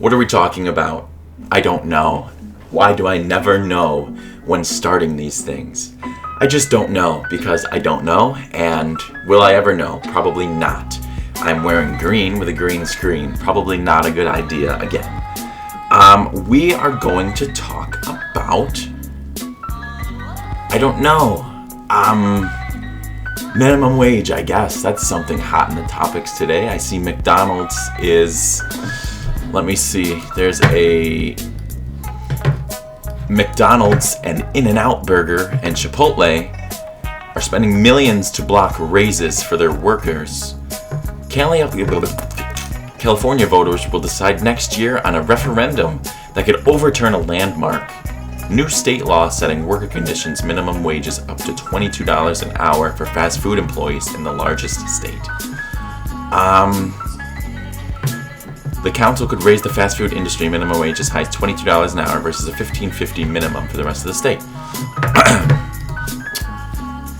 What are we talking about? I don't know. Why do I never know when starting these things? I just don't know because I don't know, and will I ever know? Probably not. I'm wearing green with a green screen. Probably not a good idea again. We are going to talk about, I don't know, minimum wage, I guess. That's something hot in the topics today. I see McDonald's is, let me see, there's a McDonald's and In-N-Out Burger and Chipotle are spending millions to block raises for their workers. California voters will decide next year on a referendum that could overturn a landmark new state law setting worker conditions minimum wages up to $22 an hour for fast food employees in the largest state. The council could raise the fast food industry minimum wage as high as $22 an hour versus a $15.50 minimum for the rest of the state.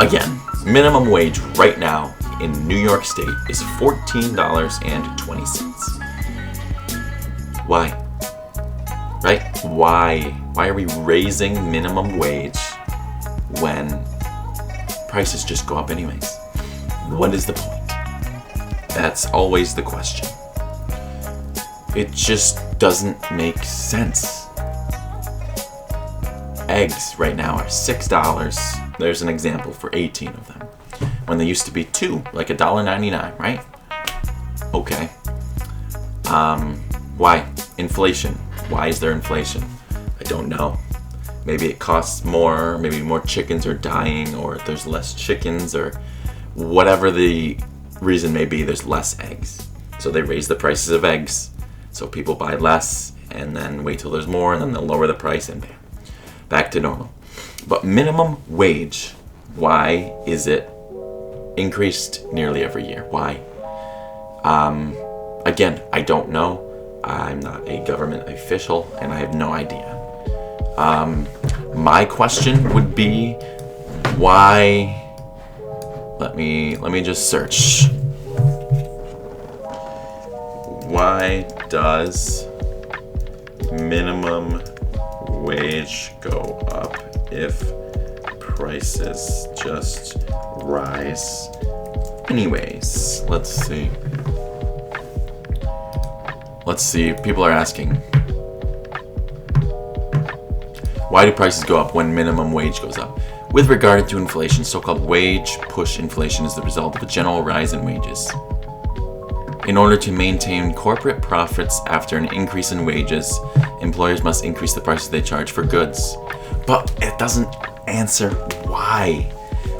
Again, minimum wage right now in New York State is $14.20. Why? Right? Why? Why are we raising minimum wage when prices just go up anyways? What is the point? That's always the question. It just doesn't make sense. Eggs right now are $6. There's an example for 18 of them. When they used to be $2, like $1.99, right? Okay. Why? Inflation. Why is there inflation? I don't know. Maybe it costs more, maybe more chickens are dying, or there's less chickens, or whatever the reason may be, there's less eggs. So they raise the prices of eggs. So people buy less, and then wait till there's more, and then they'll lower the price, and bam, back to normal. But minimum wage, why is it increased nearly every year? Why? Again, I don't know. I'm not a government official, and I have no idea. My question would be, why? Let me just search. Why does minimum wage go up if prices just rise anyways? Let's see. People are asking, why do prices go up when minimum wage goes up? With regard to inflation, so-called wage push inflation is the result of a general rise in wages. In order to maintain corporate profits after an increase in wages, employers must increase the prices they charge for goods. But it doesn't answer why.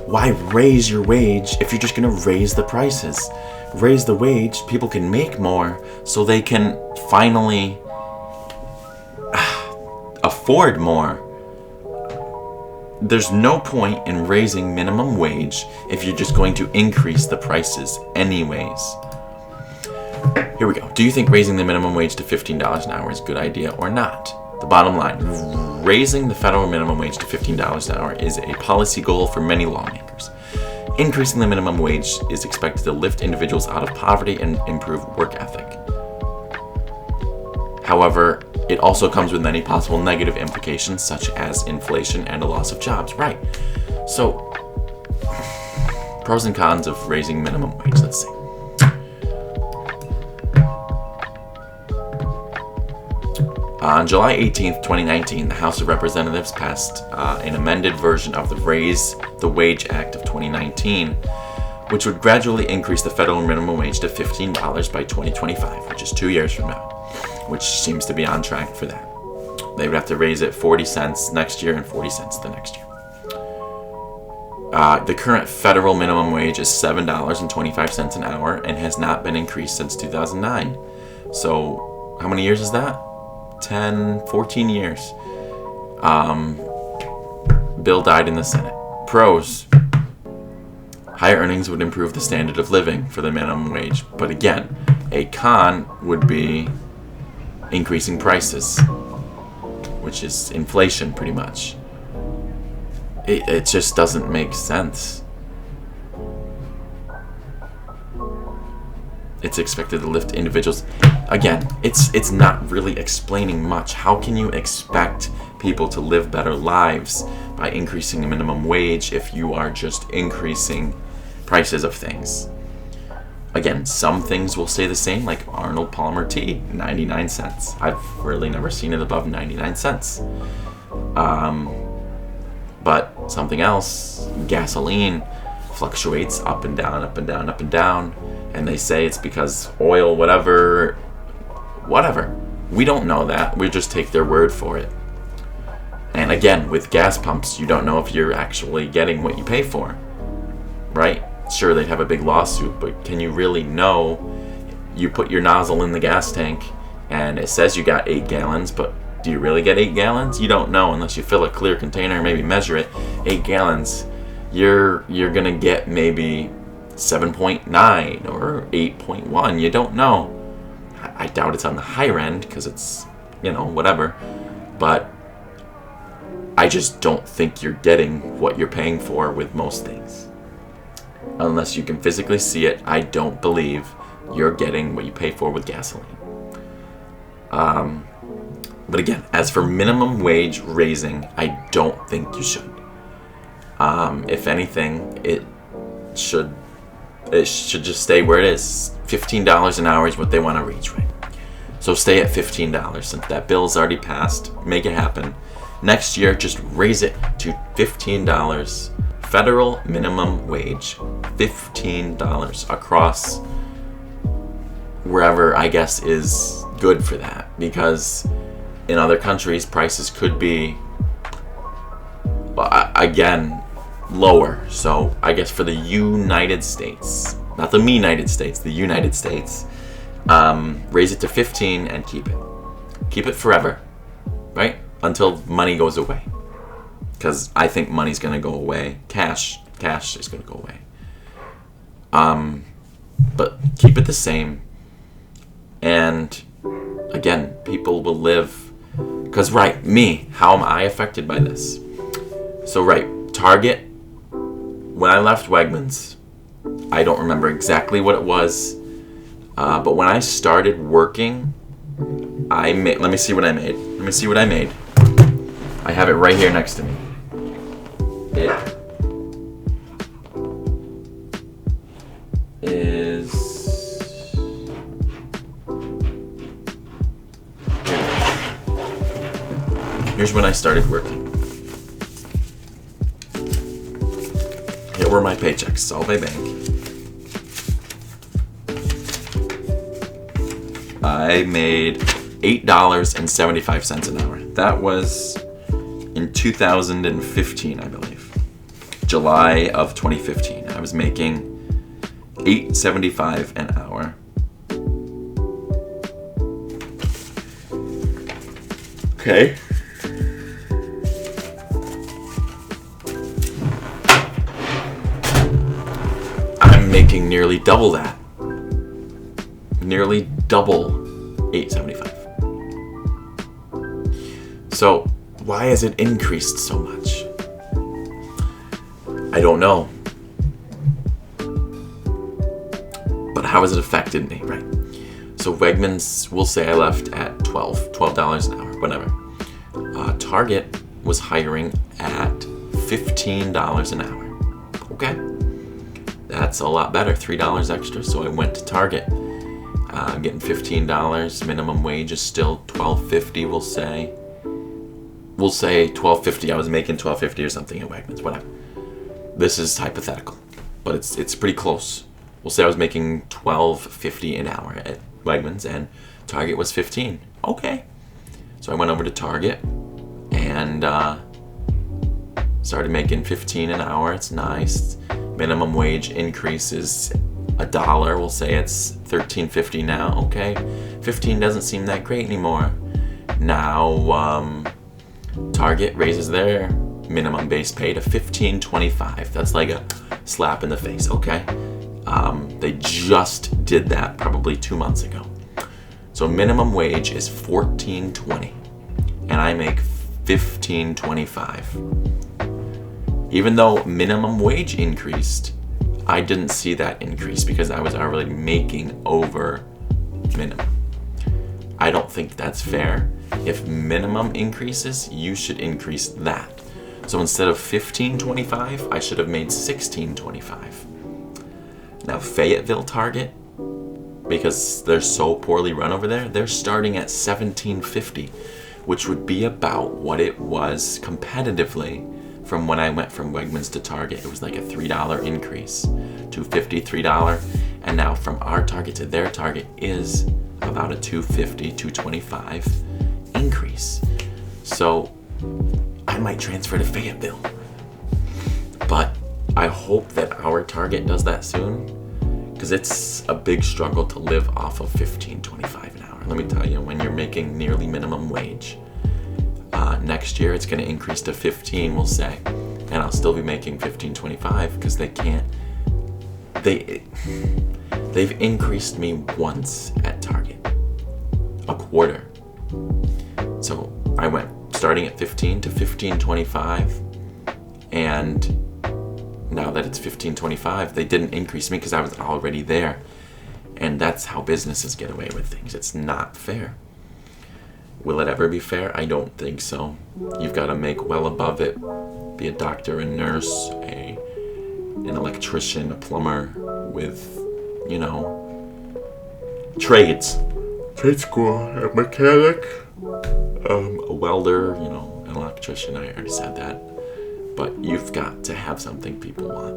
Why raise your wage if you're just going to raise the prices? Raise the wage, people can make more, so they can finally afford more. There's no point in raising minimum wage if you're just going to increase the prices anyways. Here we go. Do you think raising the minimum wage to $15 an hour is a good idea or not? The bottom line, raising the federal minimum wage to $15 an hour is a policy goal for many lawmakers. Increasing the minimum wage is expected to lift individuals out of poverty and improve work ethic. However, it also comes with many possible negative implications, such as inflation and a loss of jobs. Right. So, pros and cons of raising minimum wage. Let's see. On July 18th, 2019, the House of Representatives passed an amended version of the Raise the Wage Act of 2019, which would gradually increase the federal minimum wage to $15 by 2025, which is 2 years from now, which seems to be on track for that. They would have to raise it 40 cents next year and 40 cents the next year. The current federal minimum wage is $7.25 an hour and has not been increased since 2009. So, how many years is that? 14 years. Bill died in the Senate. Pros. Higher earnings would improve the standard of living for the minimum wage. But again, a con would be increasing prices, which is inflation pretty much. It just doesn't make sense. it's expected to lift individuals. Again, it's not really explaining much. How can you expect people to live better lives by increasing the minimum wage if you are just increasing prices of things? Again, some things will stay the same, like Arnold Palmer tea, 99 cents. I've really never seen it above 99 cents. But something else, gasoline, fluctuates up and down, up and down, up and down. And they say it's because oil, whatever. We don't know that. We just take their word for it. And again, with gas pumps, you don't know if you're actually getting what you pay for, right? Sure, they'd have a big lawsuit, but can you really know? You put your nozzle in the gas tank and it says you got 8 gallons, but do you really get 8 gallons? You don't know unless you fill a clear container and maybe measure it. 8 gallons, you're gonna get maybe 7.9 or 8.1. You don't know. I doubt it's on the higher end because it's, whatever. But I just don't think you're getting what you're paying for with most things. Unless you can physically see it, I don't believe you're getting what you pay for with gasoline. But again, as for minimum wage raising, I don't think you should. If anything, it should just stay where it is. $15 an hour is what they want to reach, right? So stay at $15. Since that bill's already passed, make it happen. Next year, just raise it to $15. Federal minimum wage, $15 across wherever I guess is good for that. Because in other countries, prices could be, again, lower. So I guess for the United States, not the United States, the United States, raise it to 15 and keep it. Keep it forever, right? Until money goes away. Because I think money's going to go away. Cash is going to go away. But keep it the same. And again, people will live. Because, how am I affected by this? So, Target, when I left Wegmans, I don't remember exactly what it was. But when I started working, let me see what I made. I have it right here next to me. It is. Here's when I started working. Here were my paychecks, all by bank. I made $8.75 an hour. That was in 2015, I believe. July of 2015. I was making $8.75 an hour. Okay. I'm making nearly double that. Nearly double $8.75. So, why has it increased so much? I don't know. But how has it affected me, right? So Wegmans, we'll say I left at $12 an hour, whatever. Target was hiring at $15 an hour. Okay. That's a lot better, $3 extra, so I went to Target. I'm getting $15, minimum wage is still $12.50, we'll say. We'll say $12.50, I was making $12.50 or something at Wegmans, whatever. This is hypothetical, but it's pretty close. We'll say I was making $12.50 an hour at Wegmans and Target was $15. Okay. So I went over to Target and started making $15 an hour. It's nice. Minimum wage increases $1. We'll say it's $13.50 now. Okay. 15 doesn't seem that great anymore. Now Target raises their minimum base pay to $15.25. That's like a slap in the face, okay? They just did that probably 2 months ago. So minimum wage is $14.20, and I make $15.25. Even though minimum wage increased, I didn't see that increase because I was already making over minimum. I don't think that's fair. If minimum increases, you should increase that. So instead of $15.25, I should have made $16.25. Now Fayetteville Target, because they're so poorly run over there, they're starting at $17.50, which would be about what it was competitively from when I went from Wegmans to Target. It was like a $3 increase, $2.50, $3, and now from our Target to their Target is about a $2.50, $2.25 increase. So I might transfer to Fayetteville, but I hope that our Target does that soon, because it's a big struggle to live off of $15.25 an hour. Let me tell you, when you're making nearly minimum wage, next year it's going to increase to $15, we'll say, and I'll still be making $15.25 because they've increased me once at Target, a quarter. So I went starting at $15 to $15.25, and now that it's $15.25, they didn't increase me because I was already there. And that's how businesses get away with things. It's not fair. Will it ever be fair? I don't think so. You've got to make well above it. Be a doctor, a nurse, an electrician, a plumber with, trades. Trade school, a mechanic, a welder, an electrician. I already said that. But you've got to have something people want.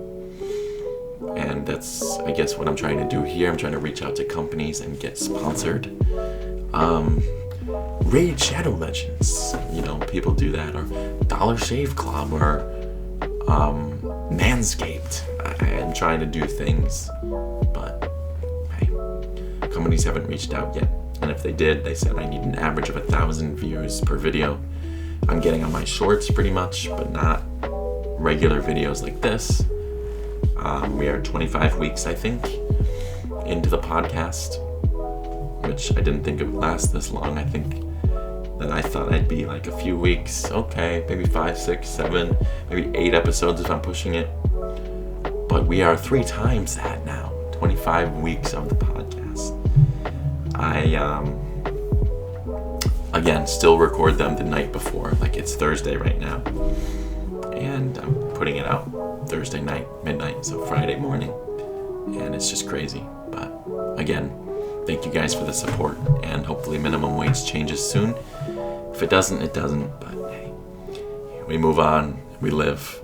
And that's, I guess, what I'm trying to do here. I'm trying to reach out to companies and get sponsored. Raid Shadow Legends, people do that, or Dollar Shave Club, or Manscaped. I am trying to do things, but hey, companies haven't reached out yet. And if they did, they said I need an average of 1,000 views per video. I'm getting on my shorts pretty much, but not regular videos like this. We are 25 weeks, I think, into the podcast, which I didn't think it would last this long. I thought I'd be like a few weeks, okay, maybe 5, 6, 7, maybe 8 episodes if I'm pushing it. But we are 3 times that now, 25 weeks of the podcast. I, again, still record them the night before, like it's Thursday right now. And I'm putting it out Thursday night, midnight, so Friday morning. And it's just crazy. But again, thank you guys for the support, and hopefully minimum wage changes soon. If it doesn't, it doesn't. But hey, we move on, we live.